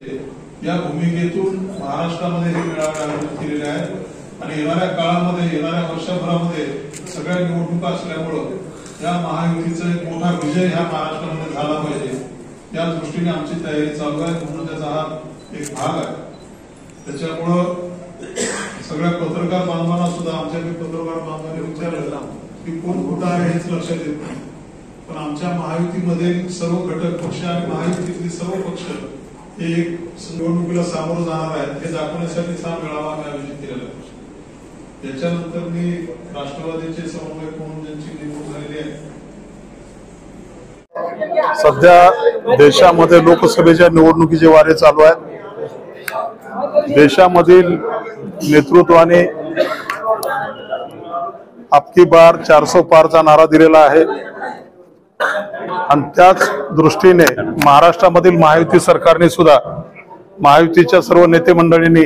या भूमिकेतून महाराष्ट्रामध्ये हे मेळावे आयोजित केलेले आहेत आणि येणाऱ्या काळामध्ये येणाऱ्या वर्षभरामध्ये सगळ्या निवडणुका असल्यामुळे या महायुतीचा एक मोठा विजय ह्या महाराष्ट्रामध्ये झाला पाहिजे या दृष्टीने आमची तयारी चालू आहे। म्हणून त्याचा हा एक भाग आहे। त्याच्यामुळं सगळ्या पत्रकार बांधवांना सुद्धा आमच्या पत्रकार बांधवांनी विचारलं की कोण कुठं आहे हेच लक्षात येत नाही, पण आमच्या महायुतीमध्ये सर्व घटक पक्ष आणि महायुतीतले सर्व पक्ष हे एक निवडणुकीला सामोरं जाणार आहेत हे दाखवण्यासाठी हा मेळावा आयोजित केलेला आहे। त्याच्यानंतर मी राष्ट्रवादीचे समन्वयक म्हणून ज्यांची निवड झालेली आहे। सध्या देशामध्ये लोकसभेच्या निवडणुकीचे वारे चालू आहेत। देशामधील नेतृत्वाने अबकी बार 400 पारचा नारा दिलेला आहे आणि त्याच दृष्टीने महाराष्ट्रामधील महायुती सरकारने सुद्धा महायुतीच्या सर्व नेते मंडळींनी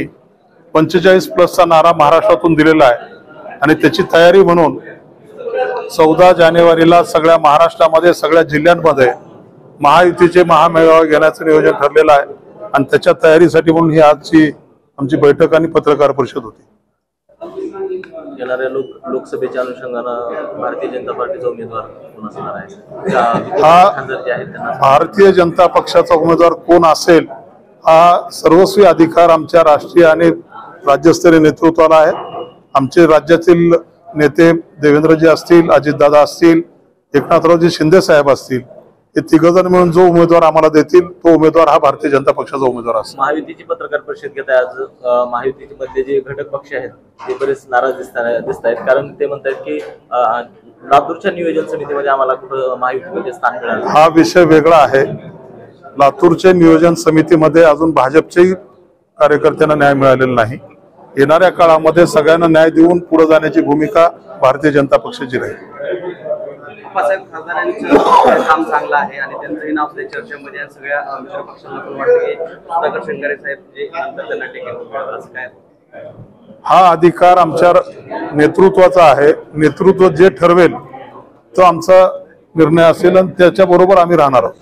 45+ नारा महाराष्ट्रातून दिलेला आहे आणि त्याची तयारी म्हणून 14 जानेवारीला सगळ्या महाराष्ट्रामध्ये सगळ्या जिल्ह्यांमध्ये महायुतीचे महामेळावे घेण्याचं नियोजन ठरलेलं आहे आणि त्याच्या तयारीसाठी म्हणून ही आजची आमची बैठक आणि पत्रकार परिषद होती। येणाऱ्या लोकसभेच्या अनुषंगाने भारतीय जनता पार्टीचा उमेदवार कोण असणार आहे? भारतीय जनता पक्षाचा उमेदवार कोण असेल हा सर्वस्वी अधिकार आमच्या राष्ट्रीय आणि राज्यस्तरीय नेतृत्वाला आहे। आमचे राज्यातील नेते देवेंद्रजी असतील, अजितदादा असतील, एकनाथरावजी शिंदे साहेब असतील, हे तिघजण मिळून जो उमेदवार आम्हाला देतील तो उमेदवार हा भारतीय जनता पक्षाचा उमेदवार असेल। महायुतीची पत्रकार परिषद घेत आहे आज। महायुतीचे मध्ये जे घटक पक्ष आहेत ते बरेच नाराज दिसत आहेत, कारण ते म्हणतात की लातूरच्या नियोजन समितीमध्ये आम्हाला कुठं महायुतीमध्ये स्थान मिळालं। हा विषय वेगळा आहे। लातूरच्या नियोजन समितीमध्ये अजून भाजपच्या कार्यकर्त्यांना न्याय मिळालेला नाही। येणाऱ्या काळामध्ये सगळ्यांना न्याय देऊन पुढे जाण्याची भूमिका भारतीय जनता पक्षाची राहील। खासदारांचं काम चांगलं आहे आणि त्यांचंही नाव चर्चेमध्ये सगळ्या मित्र पक्षांना पण वाटतं की सुधाकर श्रृंगारे साहेब जे त्यांना टिकट असं काय? हा अधिकार आमच्या नेतृत्वाचा आहे। नेतृत्व जे ठरवेल तो आमचा निर्णय असेल आणि त्याच्याबरोबर आम्ही राहणार आहोत।